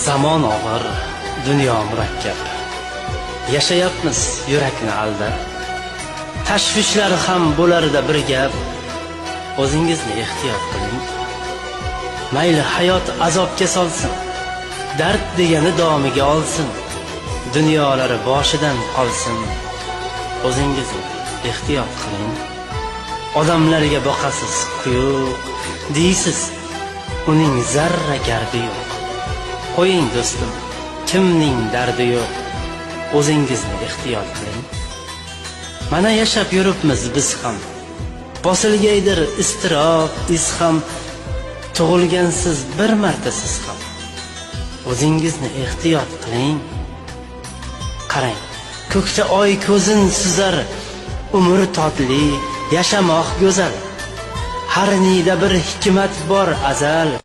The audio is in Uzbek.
Zamon og'ir, dunyo murakkab. Yashayapmiz yurakni aldab. Tashvishlar ham bo'larida bir gap. O'zingizni ehtiyot qiling. Mayli hayot azobga solsin, dard degani domiga olsin. Dunyolari boshidan qolsin. O'zingizni ehtiyot qiling. Odamlarga boqasiz quyuq, deysiz, uning zarra gardi yo'q. Qo'ying do'stim, kimning dardi yo'q. O'zingizni ehtiyot qiling. Mana yashab yuribmiz biz ham. Bosilgaydir iztirob, iz ham. Tug'ilgansiz bir marta siz ham. O'zingizni ehtiyot qiling. Qarang, ko'kda oy ko'zin suzar. Umr totli, yashamoq go'zal. Har nida bir hikmat bor azal.